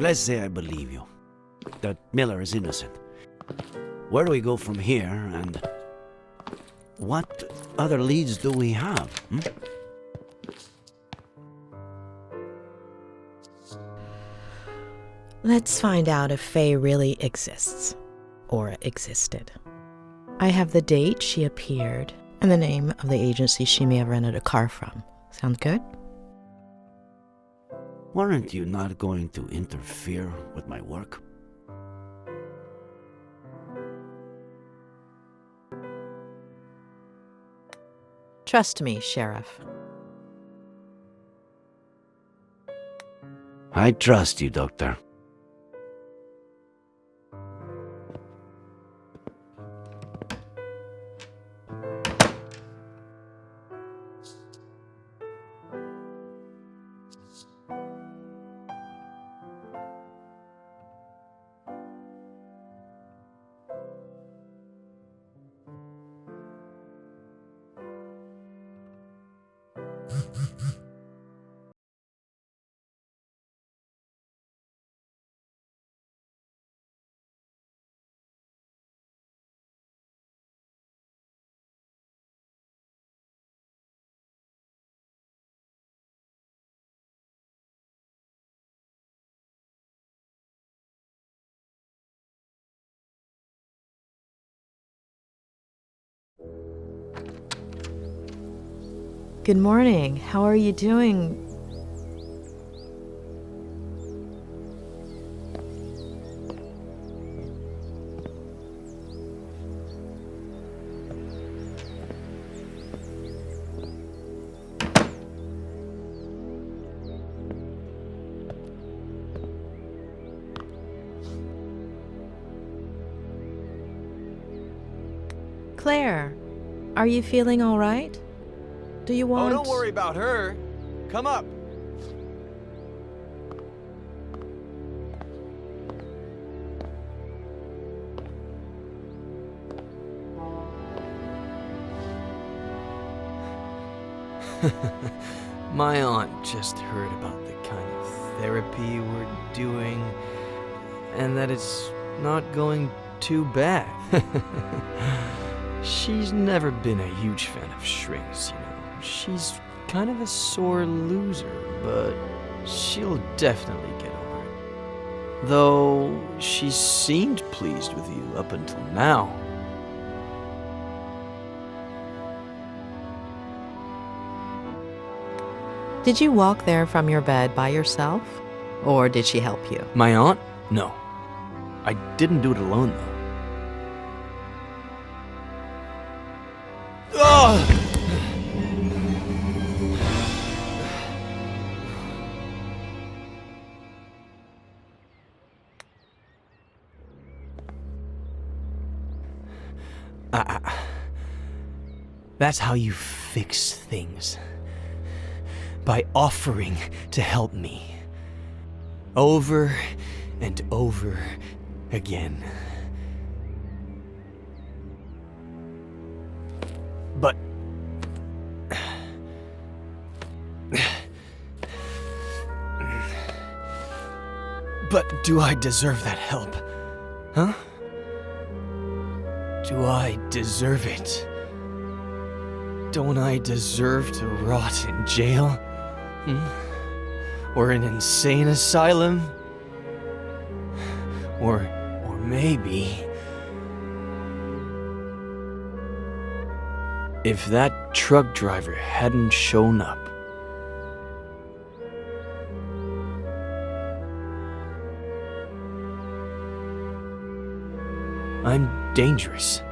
let's say I believe you, that Miller is innocent. Where do we go from here, and what other leads do we have? Let's find out if Faye really exists, or existed. I have the date she appeared and the name of the agency she may have rented a car from. Sound good? Weren't you not going to interfere with my work? Trust me, Sheriff. I trust you, Doctor. Good morning. How are you doing? Claire, are you feeling all right? Do you want... Oh, don't worry about her. Come up. My aunt just heard about the kind of therapy we're doing, and that it's not going too bad. She's never been a huge fan of shrinks, you know. She's kind of a sore loser, but she'll definitely get over it. Though she seemed pleased with you up until now. Did you walk there from your bed by yourself? Or did she help you? My aunt? No. I didn't do it alone, though. Ugh! That's how you fix things. By offering to help me. Over and over again. But... But do I deserve that help? Huh? Do I deserve it? Don't I deserve to rot in jail? Or an insane asylum? Or maybe... if that truck driver hadn't shown up. I'm dangerous.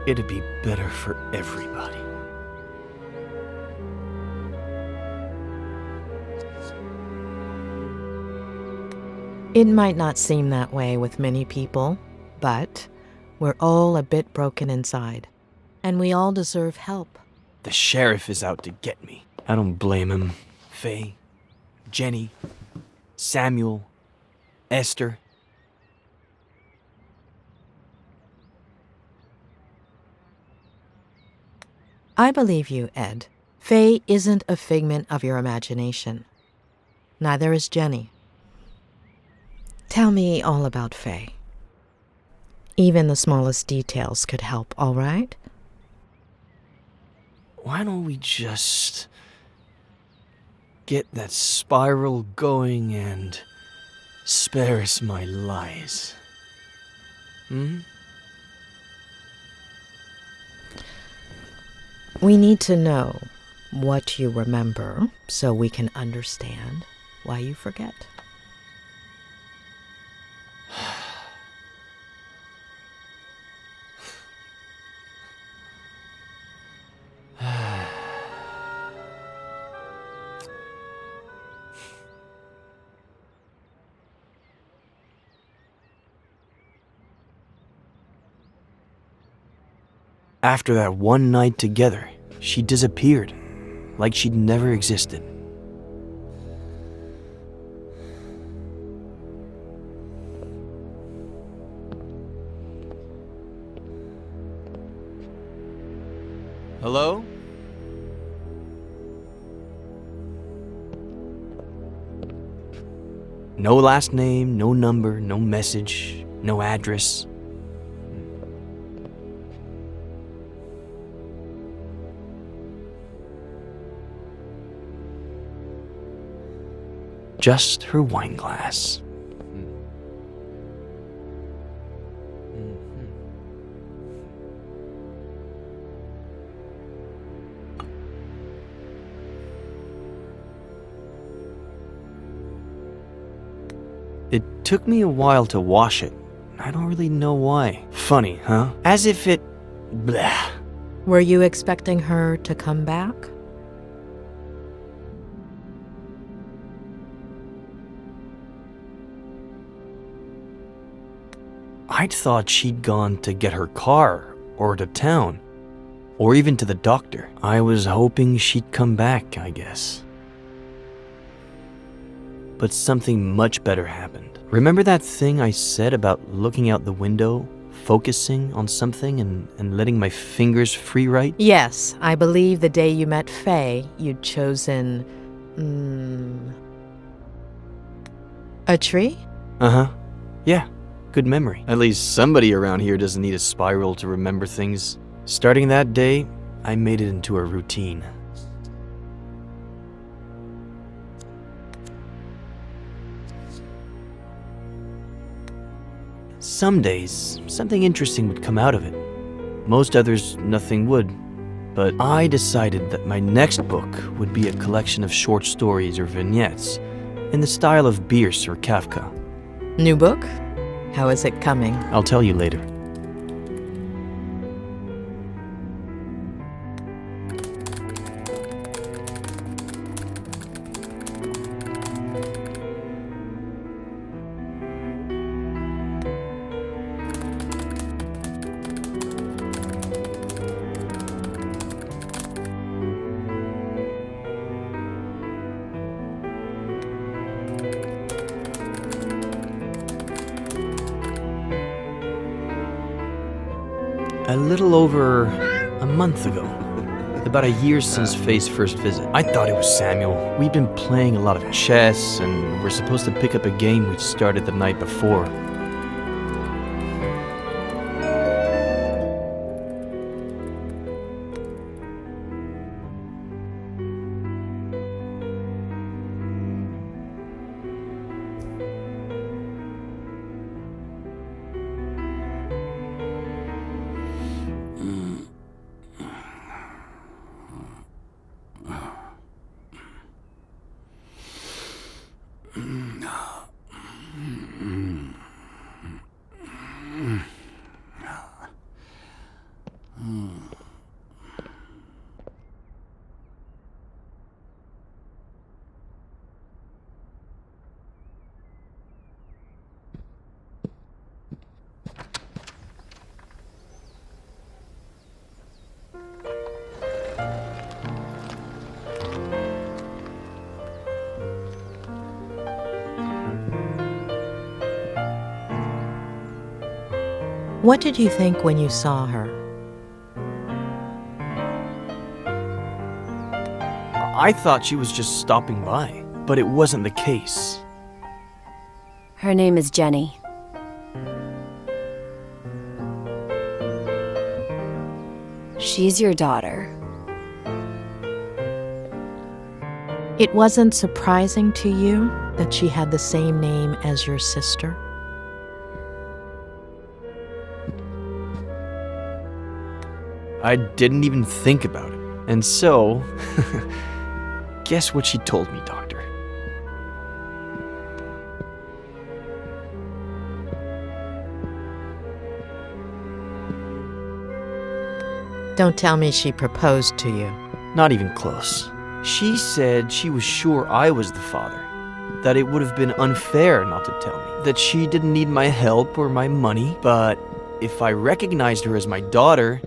It'd be better for everybody. It might not seem that way with many people, but we're all a bit broken inside, and we all deserve help. The sheriff is out to get me. I don't blame him. Faye, Jenny, Samuel, Esther. I believe you, Ed. Faye isn't a figment of your imagination. Neither is Jenny. Tell me all about Faye. Even the smallest details could help, all right? Why don't we just get that spiral going and spare us my lies? We need to know what you remember so we can understand why you forget. After that one night together, she disappeared, like she'd never existed. Hello? No last name, no number, no message, no address. Just her wine glass. It took me a while to wash it. I don't really know why. Funny, huh? As if it... blah. Were you expecting her to come back? I'd thought she'd gone to get her car, or to town, or even to the doctor. I was hoping she'd come back, I guess. But something much better happened. Remember that thing I said about looking out the window, focusing on something and letting my fingers free write? Yes, I believe the day you met Faye, you'd chosen... a tree? Uh-huh. Yeah, good memory. At least somebody around here doesn't need a spiral to remember things. Starting that day, I made it into a routine. Some days, something interesting would come out of it. Most others, nothing would. But I decided that my next book would be a collection of short stories or vignettes in the style of Bierce or Kafka. New book? How is it coming? I'll tell you later. A little over a month ago. About a year since Faye's first visit. I thought it was Samuel. We'd been playing a lot of chess, and we're supposed to pick up a game we'd started the night before. What did you think when you saw her? I thought she was just stopping by, but it wasn't the case. Her name is Jenny. She's your daughter. It wasn't surprising to you that she had the same name as your sister? I didn't even think about it. And so, guess what she told me, Doctor? Don't tell me she proposed to you. Not even close. She said she was sure I was the father, that it would have been unfair not to tell me, that she didn't need my help or my money, but if I recognized her as my daughter,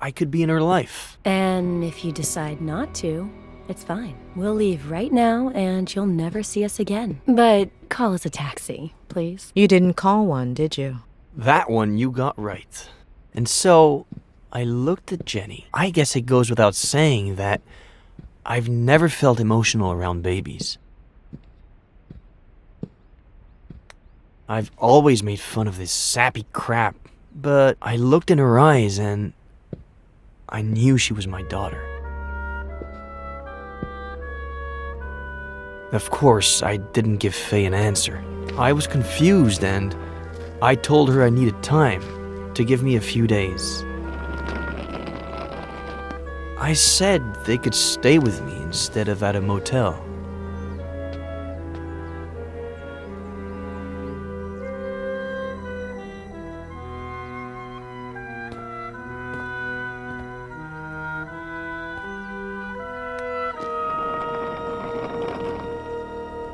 I could be in her life. And if you decide not to, it's fine. We'll leave right now and you'll never see us again. But call us a taxi, please. You didn't call one, did you? That one you got right. And so, I looked at Jenny. I guess it goes without saying that I've never felt emotional around babies. I've always made fun of this sappy crap, but I looked in her eyes and I knew she was my daughter. Of course, I didn't give Faye an answer. I was confused and I told her I needed time, to give me a few days. I said they could stay with me instead of at a motel.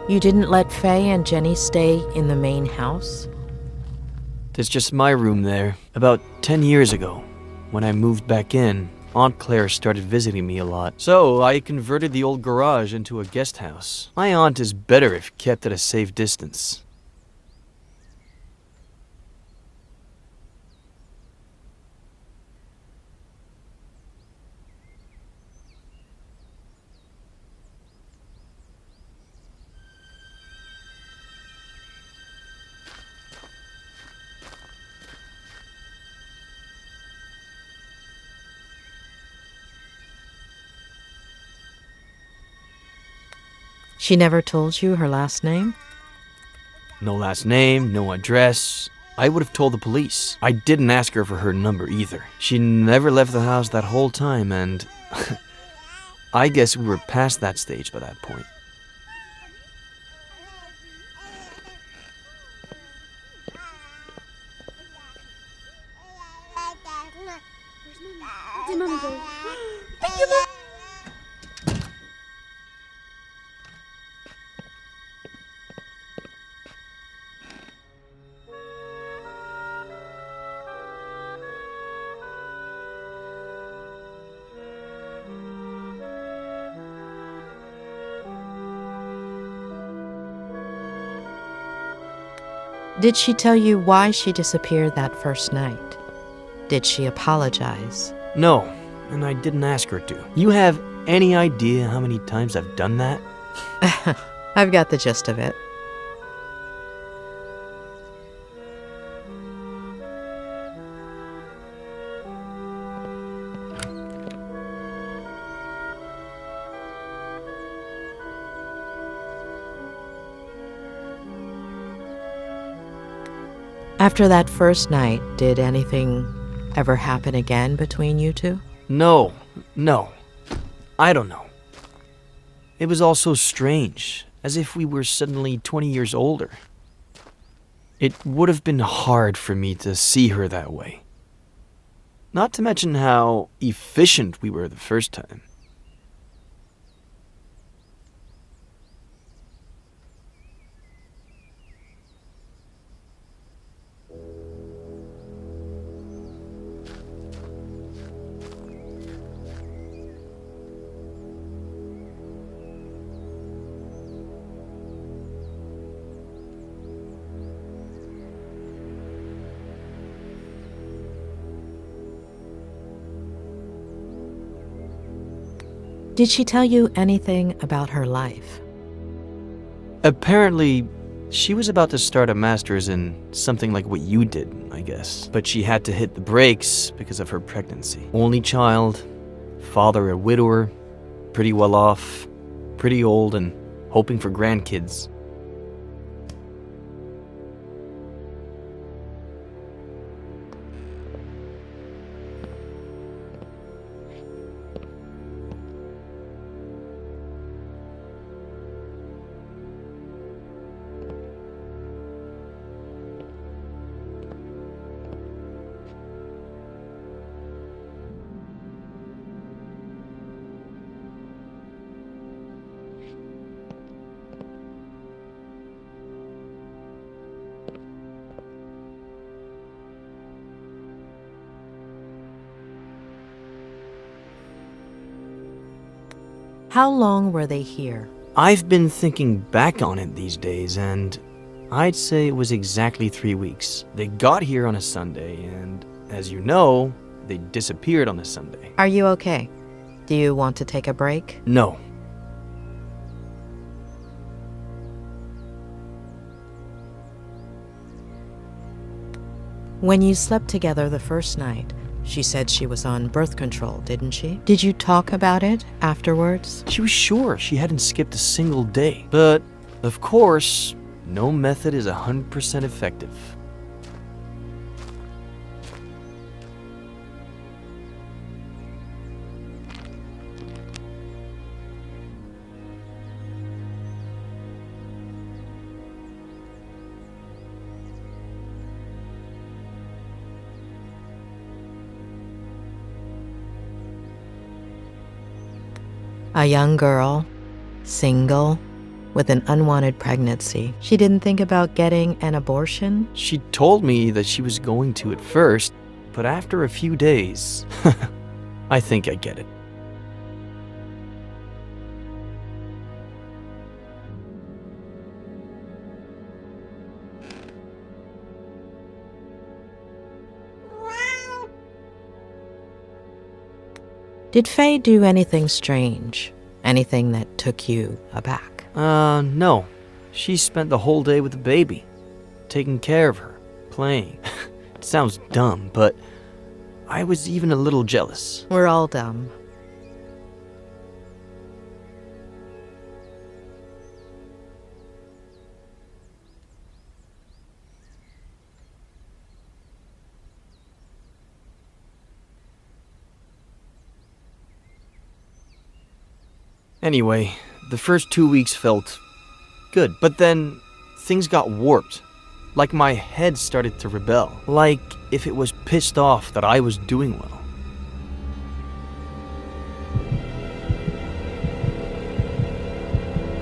You didn't let Faye and Jenny stay in the main house? There's just my room there. About 10 years ago, when I moved back in, Aunt Claire started visiting me a lot. So I converted the old garage into a guest house. My aunt is better if kept at a safe distance. She never told you her last name? No last name, no address. I would have told the police. I didn't ask her for her number either. She never left the house that whole time, and I guess we were past that stage by that point. Where's Mommy go? Did she tell you why she disappeared that first night? Did she apologize? No, and I didn't ask her to. You have any idea how many times I've done that? I've got the gist of it. After that first night, did anything ever happen again between you two? No. I don't know. It was all so strange, as if we were suddenly 20 years older. It would have been hard for me to see her that way. Not to mention how efficient we were the first time. Did she tell you anything about her life? Apparently, She was about to start a master's in something like what you did, I guess. But she had to hit the brakes because of her pregnancy. Only child, father a widower, pretty well off, pretty old, and hoping for grandkids. How long were they here? I've been thinking back on it these days, and I'd say it was exactly 3 weeks. They got here on a Sunday, and as you know, they disappeared on a Sunday. Are you okay? Do you want to take a break? No. When you slept together the first night, she said she was on birth control, didn't she? Did you talk about it afterwards? She was sure she hadn't skipped a single day. But, of course, no method is 100% effective. A young girl, single, with an unwanted pregnancy. She didn't think about getting an abortion? She told me that she was going to at first, but after a few days, I think I get it. Did Faye do anything strange? Anything that took you aback? No. She spent the whole day with the baby, taking care of her, playing. It sounds dumb, but I was even a little jealous. We're all dumb. Anyway, the first 2 weeks felt good, but then things got warped. Like my head started to rebel. Like if it was pissed off that I was doing well.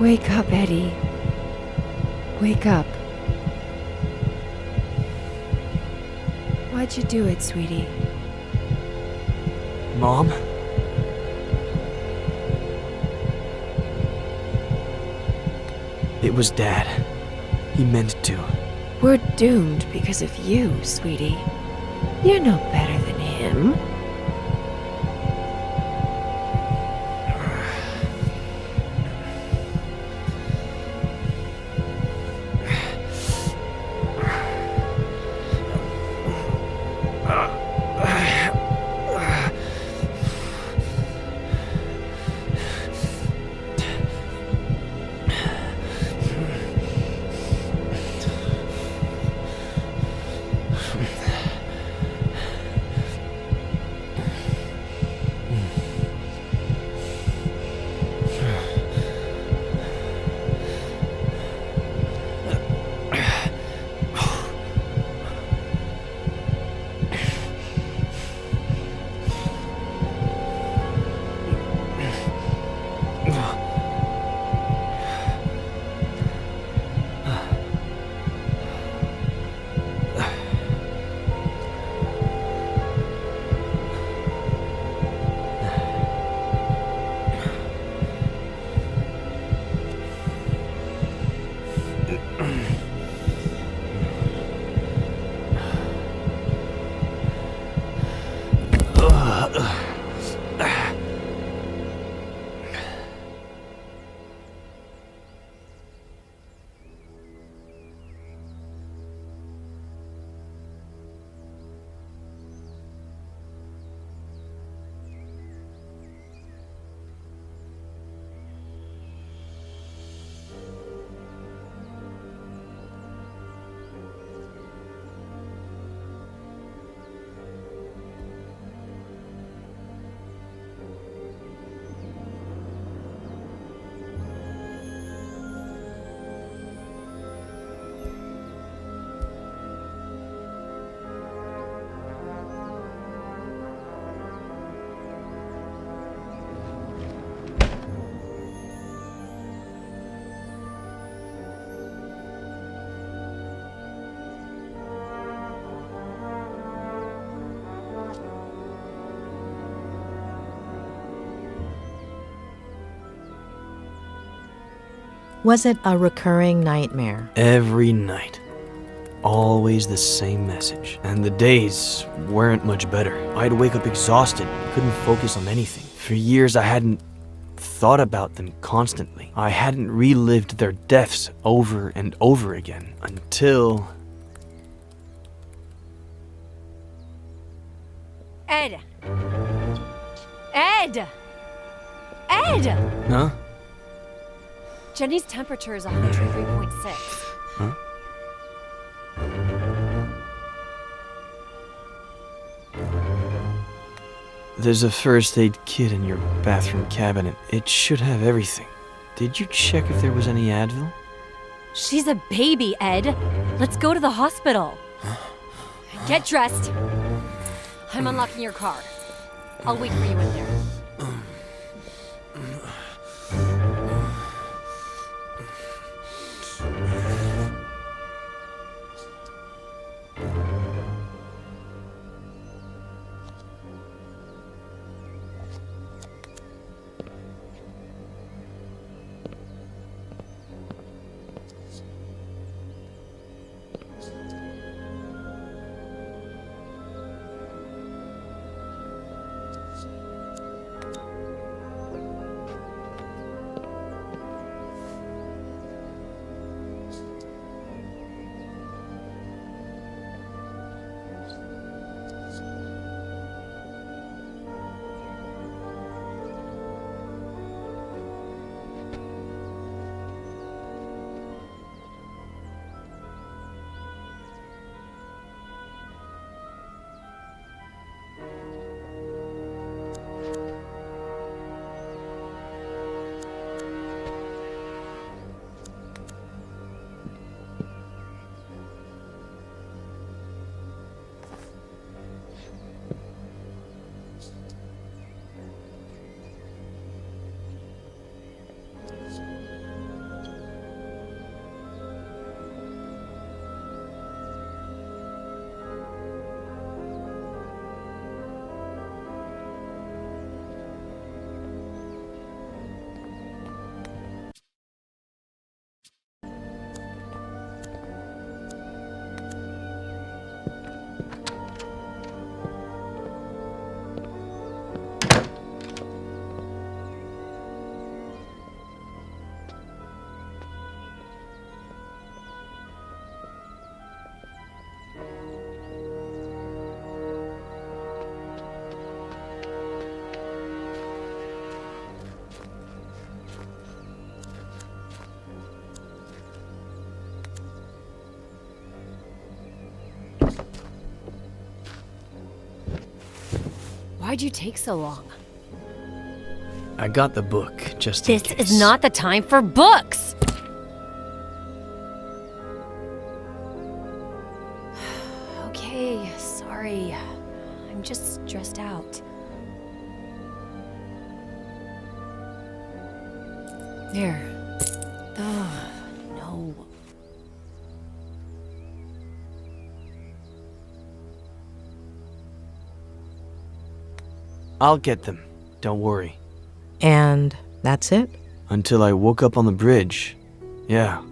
Wake up, Eddie. Wake up. Why'd you do it, sweetie? Mom? It was Dad. He meant it to. We're doomed because of you, sweetie. You're no better than him. Was it a recurring nightmare? Every night. Always the same message. And the days weren't much better. I'd wake up exhausted, couldn't focus on anything. For years I hadn't thought about them constantly. I hadn't relived their deaths over and over again until... Ed! Ed! Ed! Huh? Jenny's temperature is 103.6. Huh? There's a first aid kit in your bathroom cabinet. It should have everything. Did you check if there was any Advil? She's a baby, Ed. Let's go to the hospital. Get dressed. I'm unlocking your car. I'll wait for you in there. Why'd you take so long? I got the book, just in This case. is not the time for books! Okay, sorry. I'm just stressed out. There. Ugh, no. I'll get them. Don't worry. And that's it? Until I woke up on the bridge. Yeah.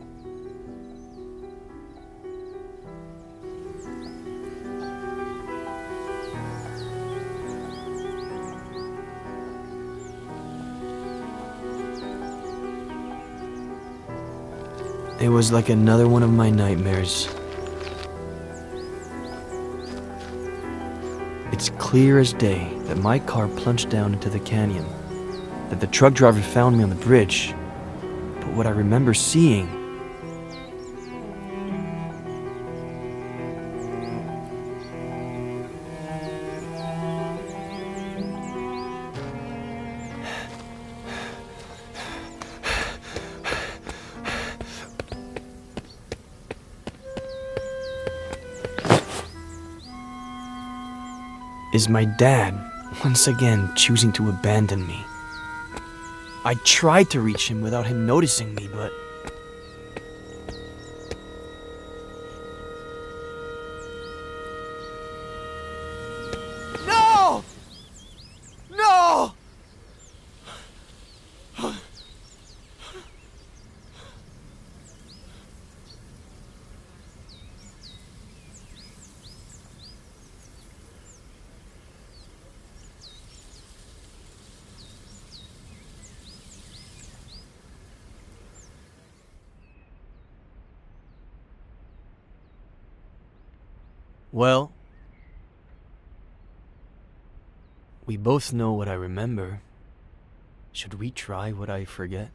It was like another one of my nightmares. It's clear as day that my car plunged down into the canyon, that the truck driver found me on the bridge. But what I remember seeing... is my dad once again choosing to abandon me. I tried to reach him without him noticing me, but... No! No! Well, we both know what I remember. Should we try what I forget?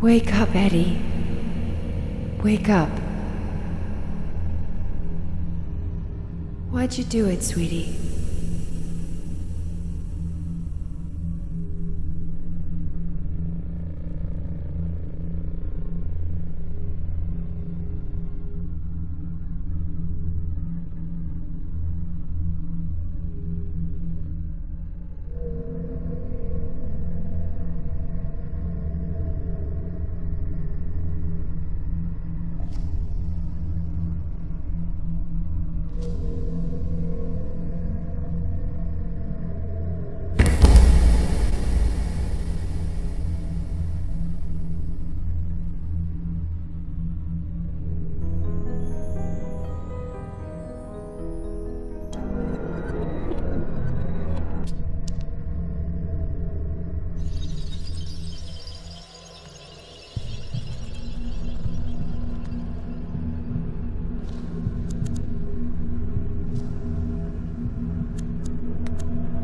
Wake up, Eddie. Wake up. Why'd you do it, sweetie?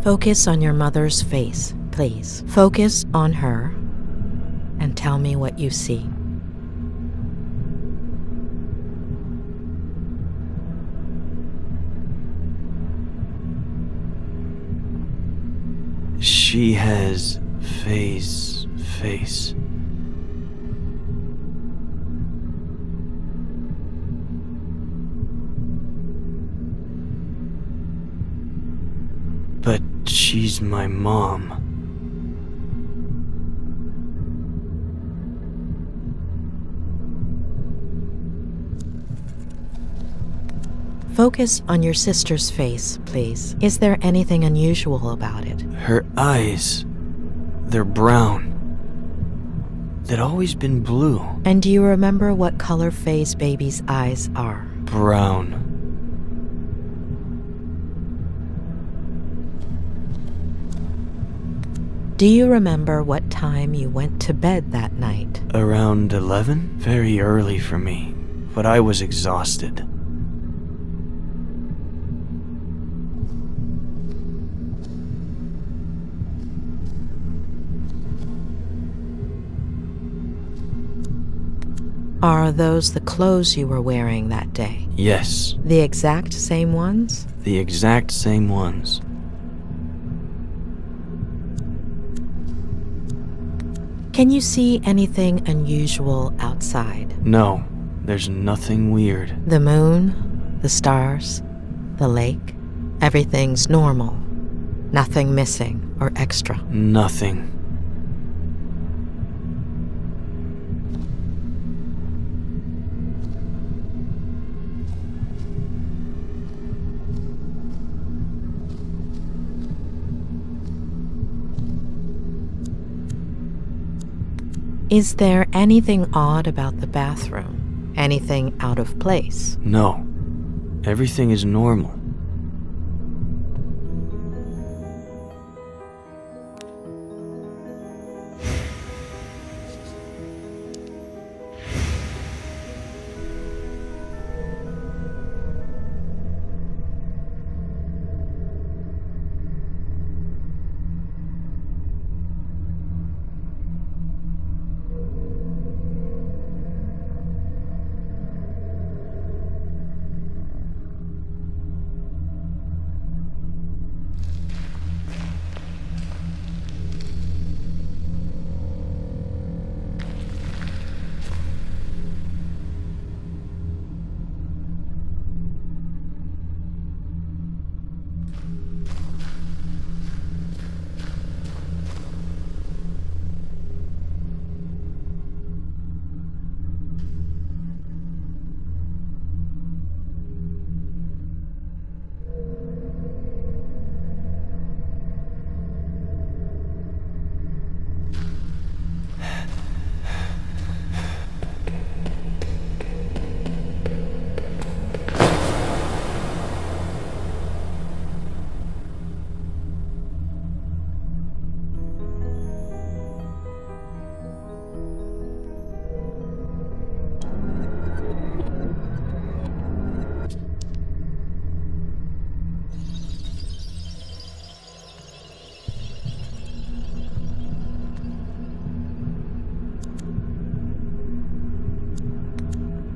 Focus on your mother's face, please. Focus on her and tell me what you see. She has face. But she's my mom. Focus on your sister's face, please. Is there anything unusual about it? Her eyes, they're brown. They'd always been blue. And do you remember what color Faye's baby's eyes are? Brown. Do you remember what time you went to bed that night? Around 11? Very early for me, but I was exhausted. Are those the clothes you were wearing that day? Yes, The exact same ones? the exact same ones. Can you see anything unusual outside? No, there's nothing weird. The moon, the stars, the lake, everything's normal. Nothing missing or extra. Nothing. Is there anything odd about the bathroom? Anything out of place? No, everything is normal.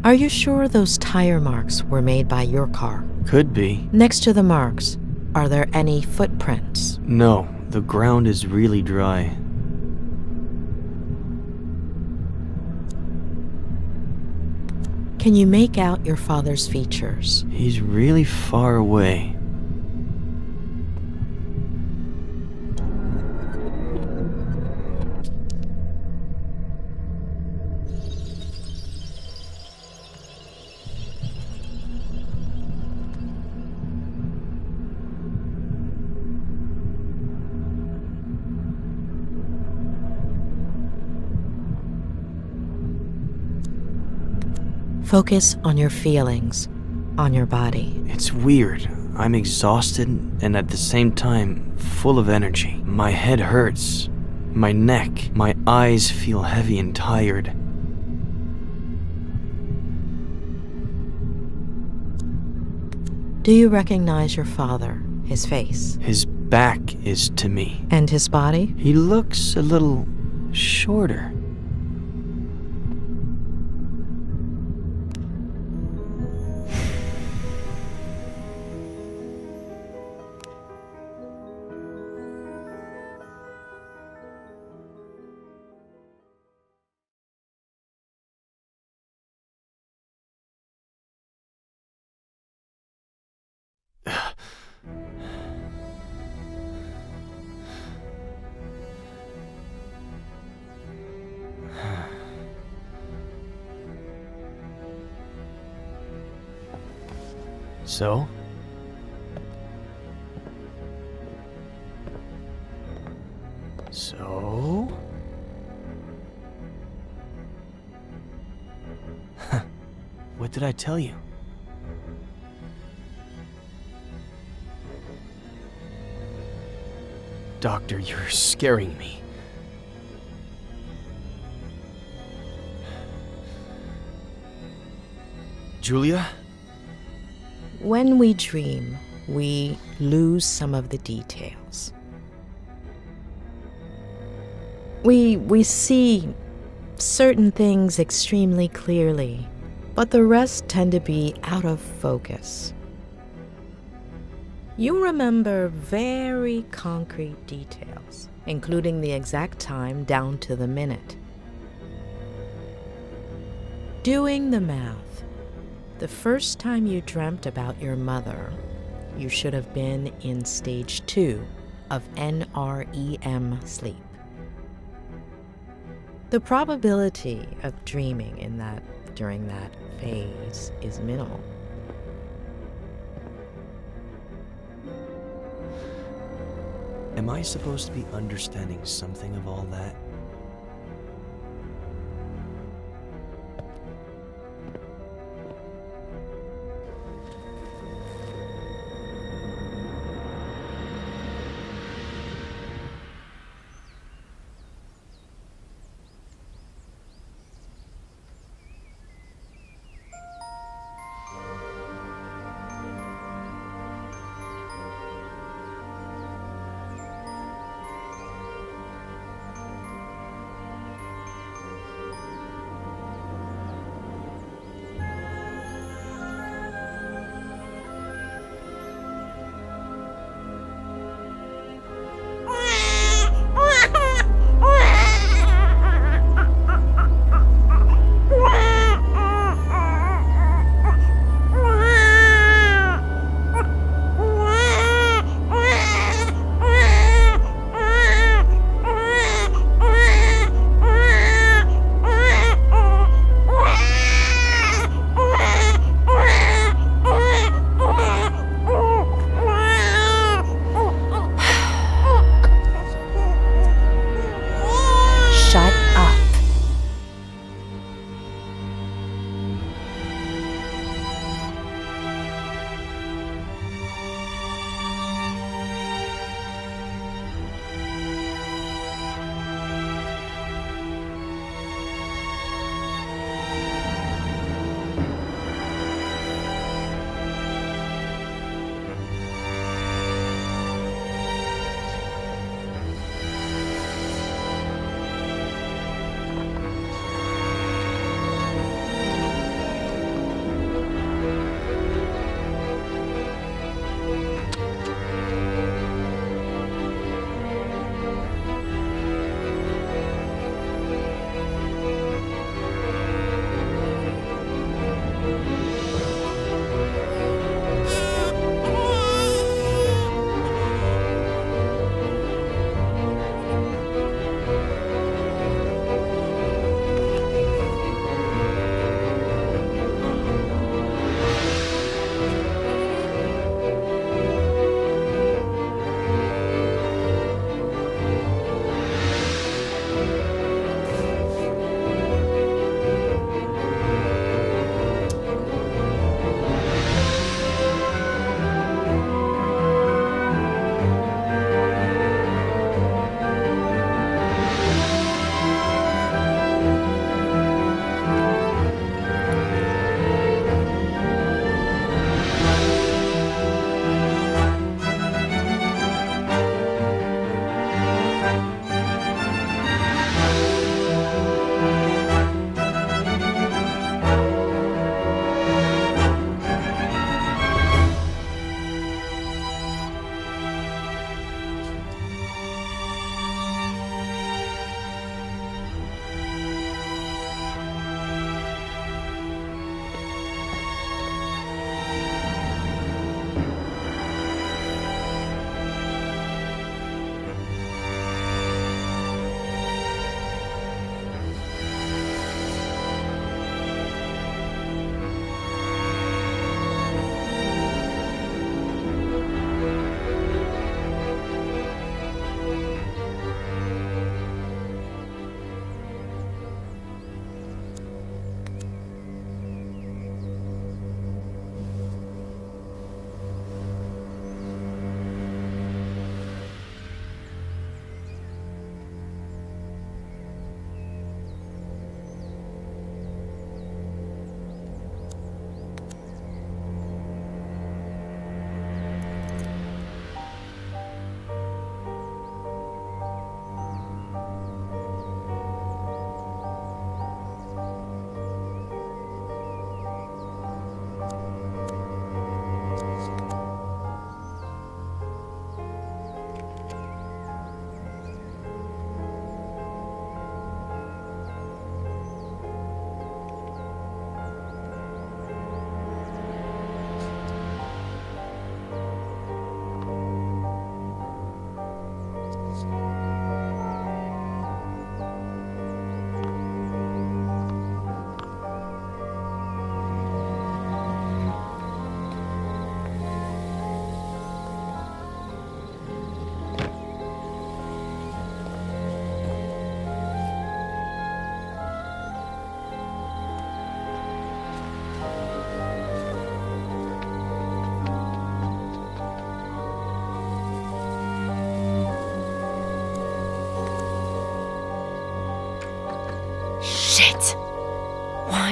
Are you sure those tire marks were made by your car? Could be. Next to the marks, are there any footprints? No, the ground is really dry. Can you make out your father's features? He's really far away. Focus on your feelings, on your body. It's weird. I'm exhausted and at the same time full of energy. My head hurts. My neck, my eyes feel heavy and tired. Do you recognize your father, his face? His back is to me. And his body? He looks a little shorter. So? So? What did I tell you? Doctor, you're scaring me. Julia? When we dream, we lose some of the details. We see certain things extremely clearly, but the rest tend to be out of focus. You remember very concrete details, including the exact time down to the minute. Doing the math, the first time you dreamt about your mother, you should have been in stage 2 of NREM sleep. The probability of dreaming during that phase is minimal. Am I supposed to be understanding something of all that?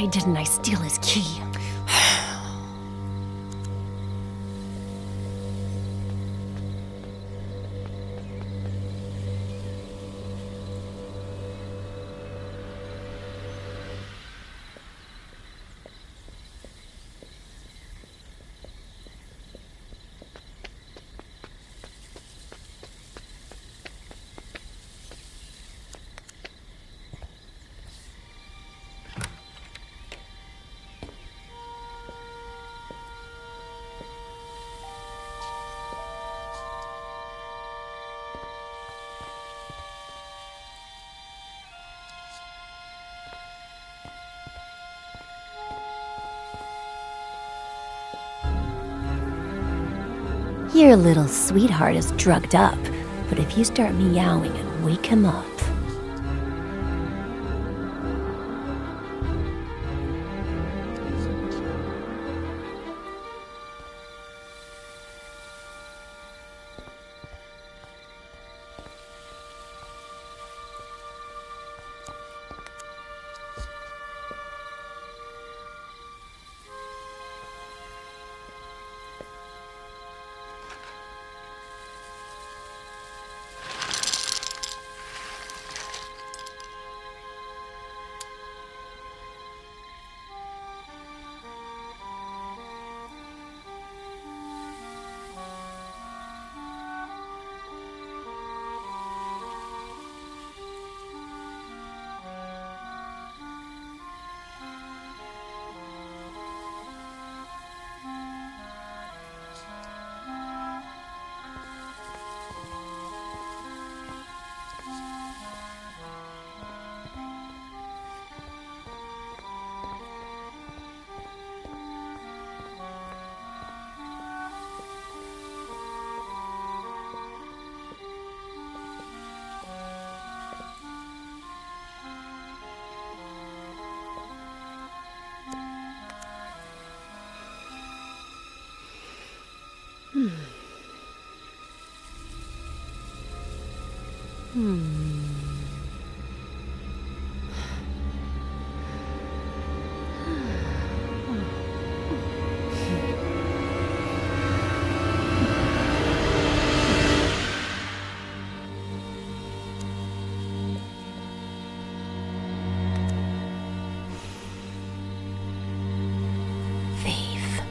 Why didn't I steal his key? Your little sweetheart is drugged up, but if you start meowing and wake him up... Thief.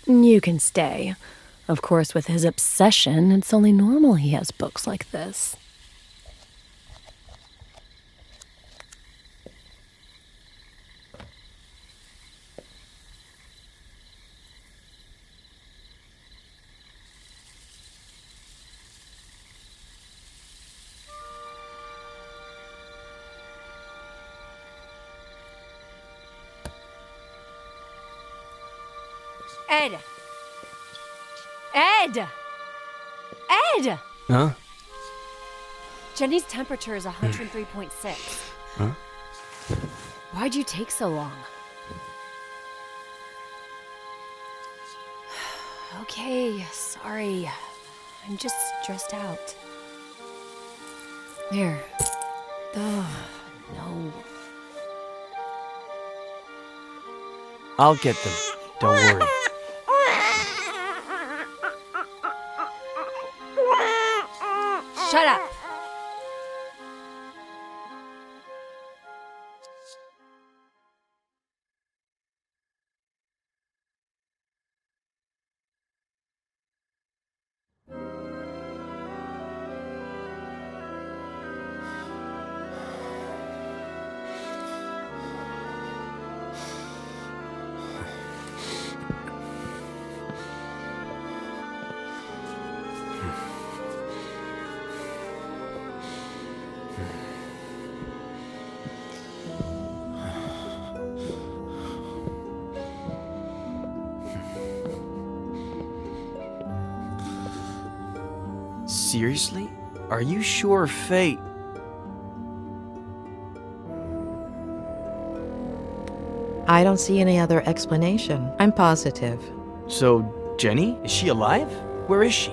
You can stay. Of course, with his obsession, it's only normal he has books like this. Ed! Ed! Ed! Huh? Jenny's temperature is 103.6. Huh? Why'd you take so long? Okay, sorry. I'm just stressed out. There. Ugh, no. I'll get them. Don't worry. Shut up! Seriously? Are you sure Faye... I don't see any other explanation. I'm positive. So, Jenny? Is she alive? Where is she?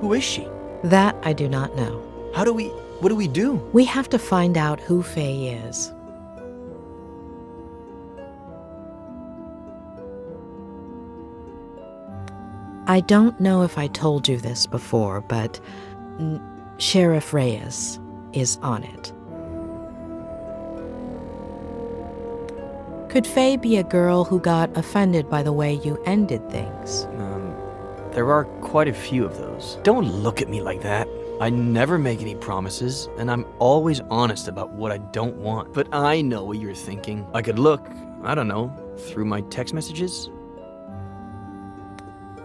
Who is she? That I do not know. What do we do? We have to find out who Faye is. I don't know if I told you this before, but Sheriff Reyes is on it. Could Faye be a girl who got offended by the way you ended things? There are quite a few of those. Don't look at me like that. I never make any promises, and I'm always honest about what I don't want. But I know what you're thinking. I could look, I don't know, through my text messages.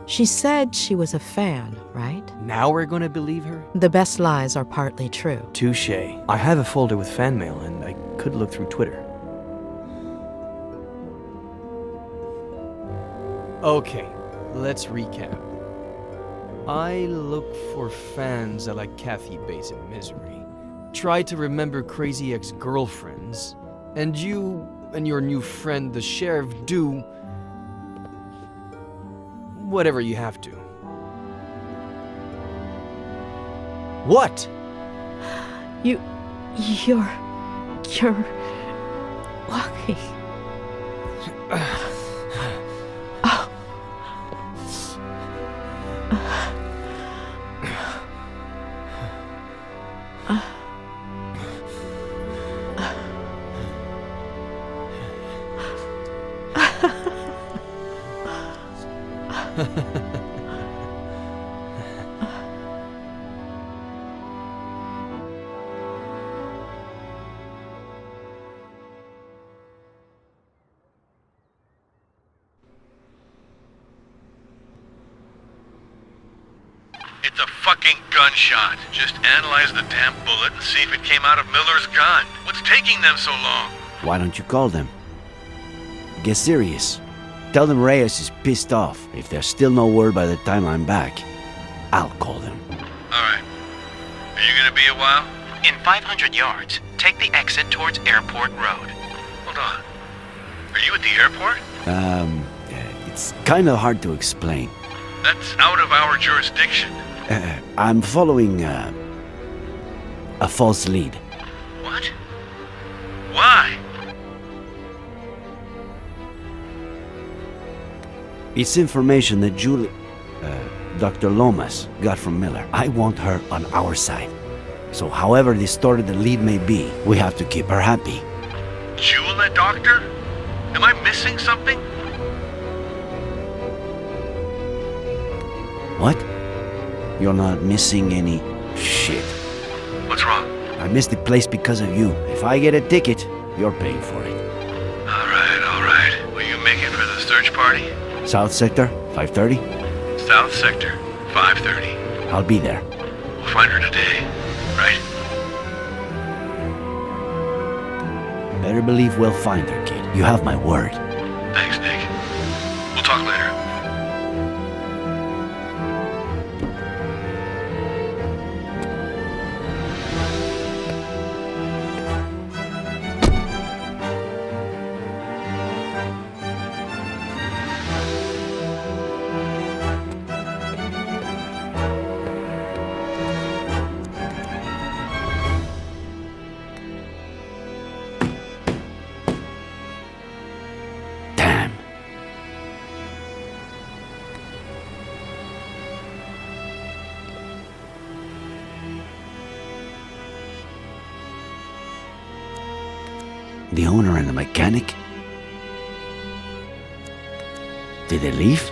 She said she was a fan, right? Now we're gonna believe her? The best lies are partly true. Touché. I have a folder with fan mail, and I could look through Twitter. Okay, let's recap. I look for fans that like Kathy Bates in Misery. Try to remember crazy ex-girlfriends. And you and your new friend, the sheriff, do whatever you have to. What? You're walking. It's a fucking gunshot. Just analyze the damn bullet and see if it came out of Miller's gun. What's taking them so long? Why don't you call them? Get serious. Tell them Reyes is pissed off. If there's still no word by the time I'm back, I'll call them. Alright. Are you gonna be a while? In 500 yards, take the exit towards Airport Road. Hold on. Are you at the airport? It's kind of hard to explain. That's out of our jurisdiction. I'm following a false lead. What? Why? It's information that Dr. Lomas got from Miller. I want her on our side. So however distorted the lead may be, we have to keep her happy. Jewel a doctor? Am I missing something? What? You're not missing any shit. What's wrong? I missed the place because of you. If I get a ticket, you're paying for it. All right. Will you make it for the search party? South Sector, 5:30? South Sector, 5:30. I'll be there. We'll find her today, right? Better believe we'll find her, kid. You have my word. Thanks, Nick. We'll talk later. Damn. The owner and the mechanic? Did they leave?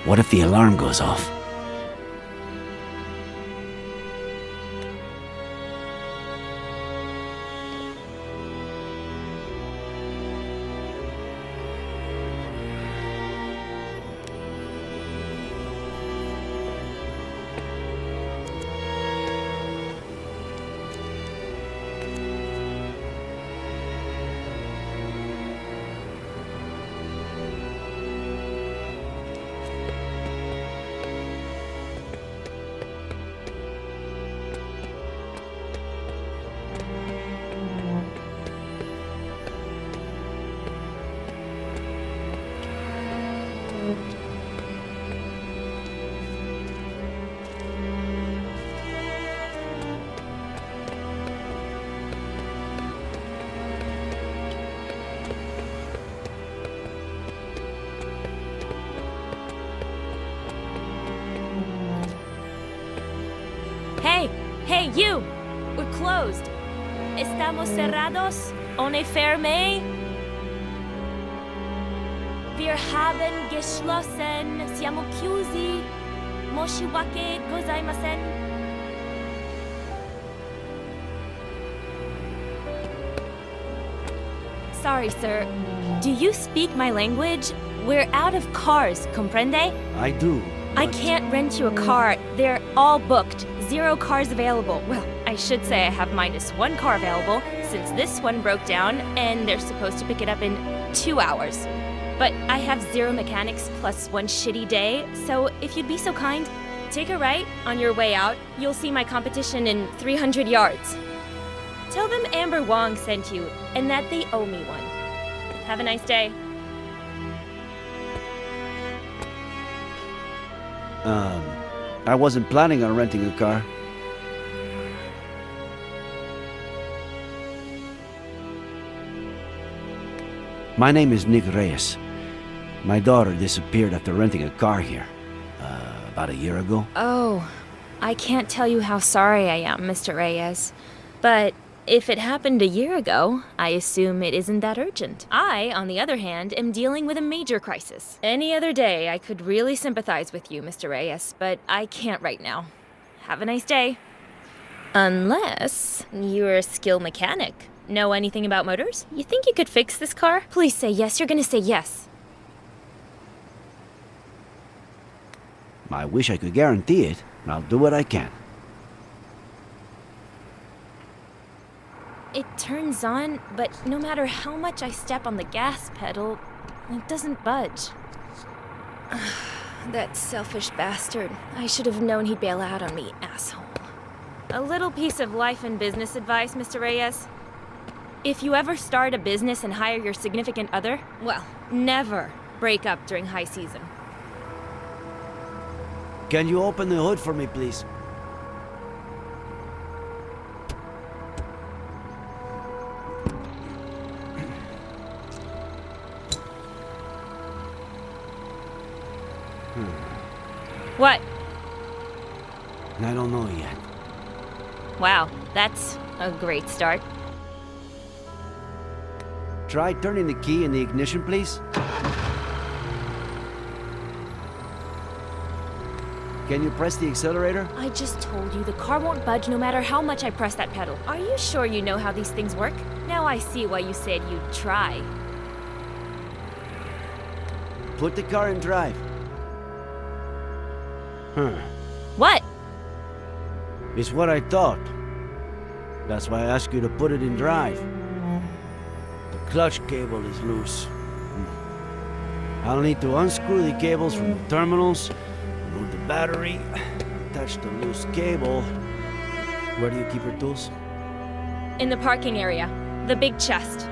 What if the alarm goes off? Hey, you! We're closed. Estamos cerrados? Ohne ferme? Wir haben geschlossen. Siamo chiusi. Moshiwake gozaimasen. Sorry, sir. Do you speak my language? We're out of cars, comprende? I do. I can't rent you a car. They're all booked. 0 cars available. Well, I should say I have -1 car available since this one broke down and they're supposed to pick it up in 2 hours. But I have 0 mechanics plus 1 shitty day, so if you'd be so kind, take a right on your way out. You'll see my competition in 300 yards. Tell them Amber Wong sent you and that they owe me one. Have a nice day. I wasn't planning on renting a car. My name is Nick Reyes. My daughter disappeared after renting a car here, about a year ago. Oh, I can't tell you how sorry I am, Mr. Reyes. But if it happened a year ago, I assume it isn't that urgent. I, on the other hand, am dealing with a major crisis. Any other day, I could really sympathize with you, Mr. Reyes, but I can't right now. Have a nice day. Unless you're a skilled mechanic. Know anything about motors? You think you could fix this car? Please say yes. You're gonna say yes. I wish I could guarantee it, and I'll do what I can. It turns on, but no matter how much I step on the gas pedal, it doesn't budge. That selfish bastard. I should have known he'd bail out on me, asshole. A little piece of life and business advice, Mr. Reyes. If you ever start a business and hire your significant other, well, never break up during high season. Can you open the hood for me, please? What? I don't know yet. Wow, that's a great start. Try turning the key in the ignition, please. Can you press the accelerator? I just told you the car won't budge no matter how much I press that pedal. Are you sure you know how these things work? Now I see why you said you'd try. Put the car in drive. Huh. What? It's what I thought. That's why I asked you to put it in drive. The clutch cable is loose. I'll need to unscrew the cables from the terminals, remove the battery, attach the loose cable. Where do you keep your tools? In the parking area. The big chest.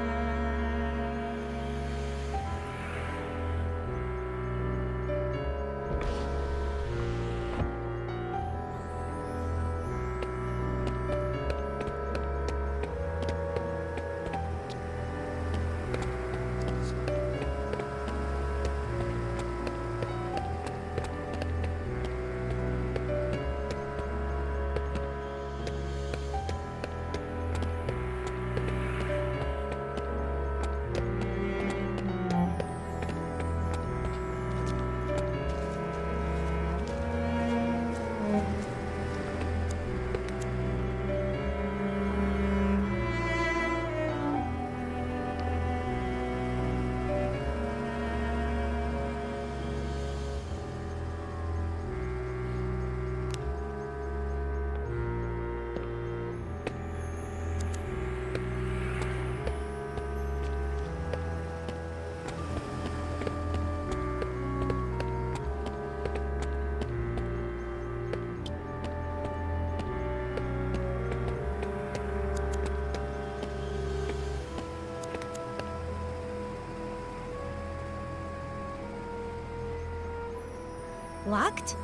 Locked?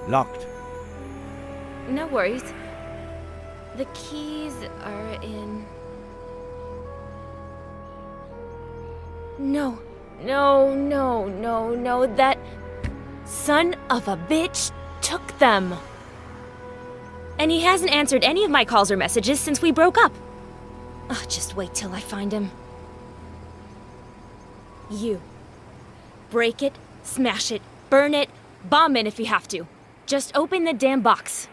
Locked. No worries. The keys are in... No. No. That son of a bitch took them. And he hasn't answered any of my calls or messages since we broke up. Oh, just wait till I find him. You. Break it, smash it, burn it, bomb it if you have to. Just open the damn box.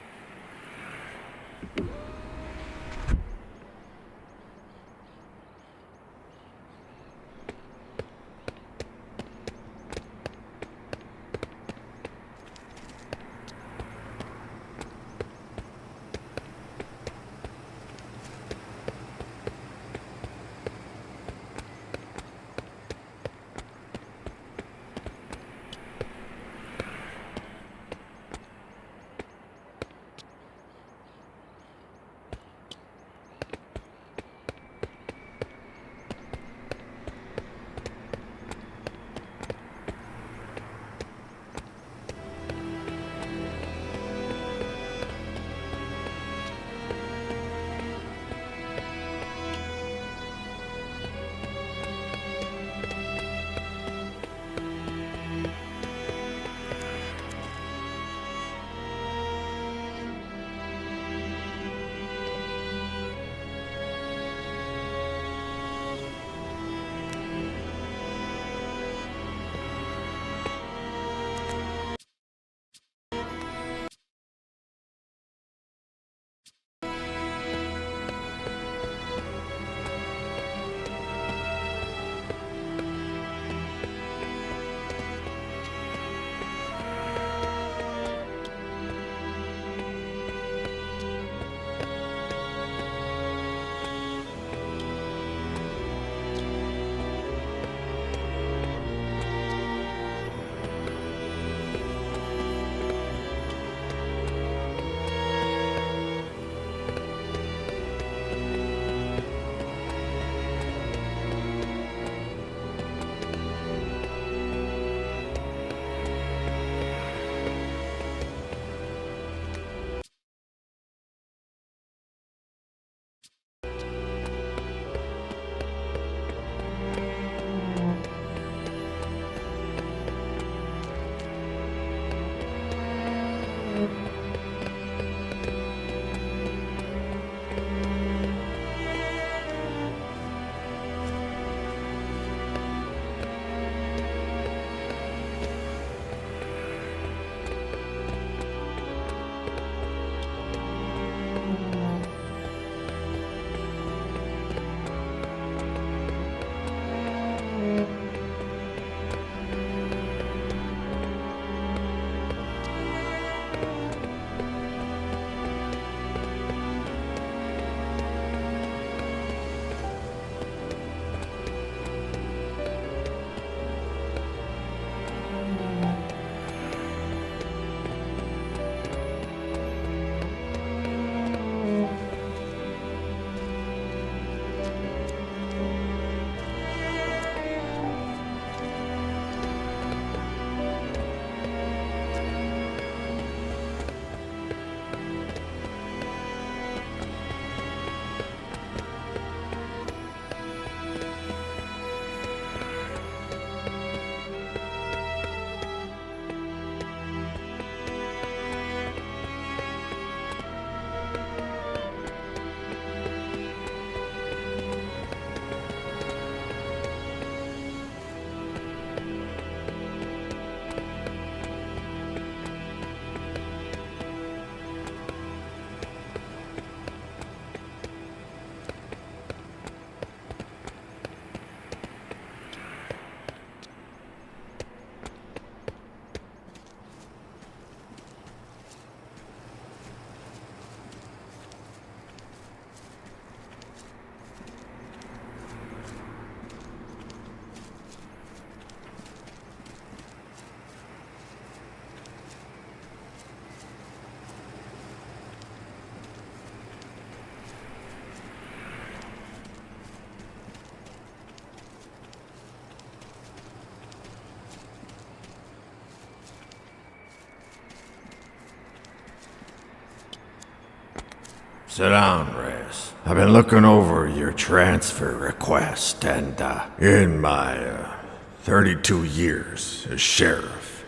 Sit down, Reyes. I've been looking over your transfer request, and in my 32 years as sheriff,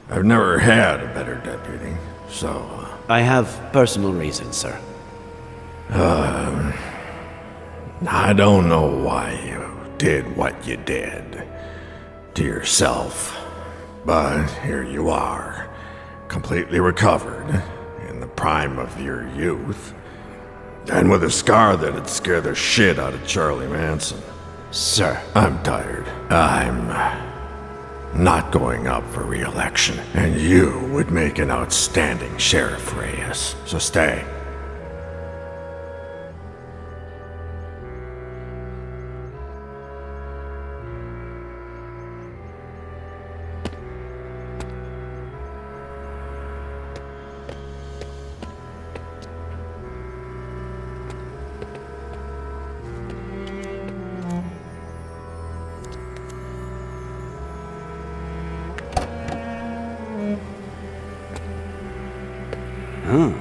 I've never had a better deputy, so... I have personal reasons, sir. I don't know why you did what you did to yourself, but here you are, completely recovered, in the prime of your youth, and with a scar that'd scare the shit out of Charlie Manson. Sir. I'm tired. I'm not going up for re-election, and you would make an outstanding sheriff, Reyes, so stay. Huh.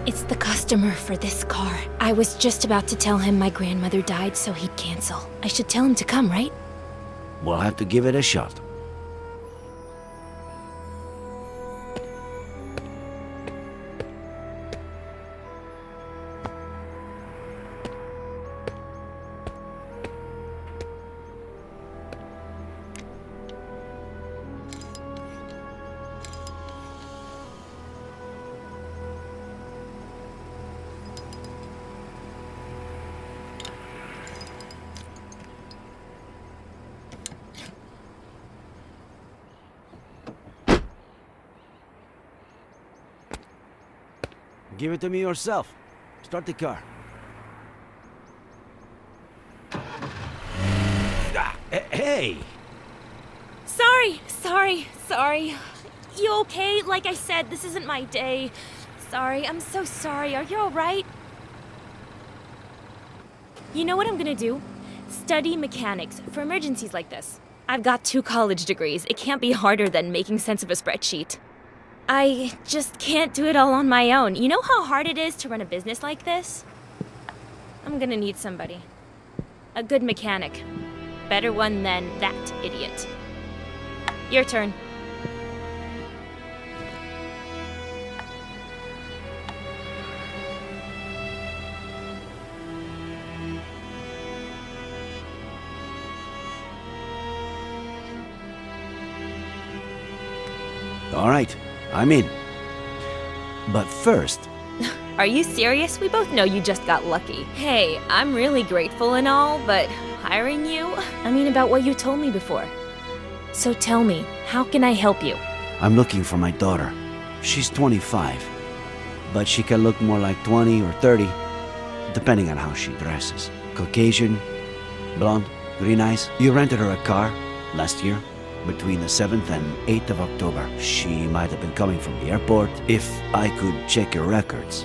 It's the customer for this car. I was just about to tell him my grandmother died, so he'd cancel. I should tell him to come, right? We'll have to give it a shot. Give it to me yourself. Start the car. Hey! Sorry. You okay? Like I said, this isn't my day. Sorry, I'm so sorry. Are you alright? You know what I'm gonna do? Study mechanics for emergencies like this. I've got 2 college degrees. It can't be harder than making sense of a spreadsheet. I just can't do it all on my own. You know how hard it is to run a business like this? I'm gonna need somebody. A good mechanic. Better one than that idiot. Your turn. All right, I'm in. But first... Are you serious? We both know you just got lucky. Hey, I'm really grateful and all, but hiring you? I mean, about what you told me before. So tell me, how can I help you? I'm looking for my daughter. She's 25, but she can look more like 20 or 30, depending on how she dresses. Caucasian, blonde, green eyes. You rented her a car last year, between the 7th and 8th of October. She might have been coming from the airport. If I could check your records.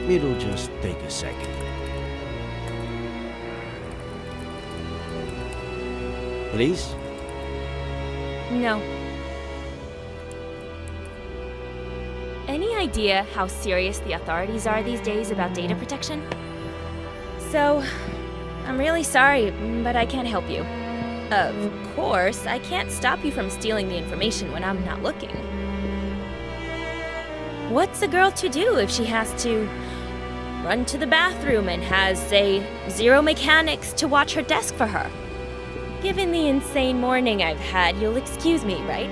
It'll just take a second. Please? No. Any idea how serious the authorities are these days about data protection? So, I'm really sorry, but I can't help you. Of course, I can't stop you from stealing the information when I'm not looking. What's a girl to do if she has to run to the bathroom and has, say, 0 mechanics to watch her desk for her? Given the insane morning I've had, you'll excuse me, right?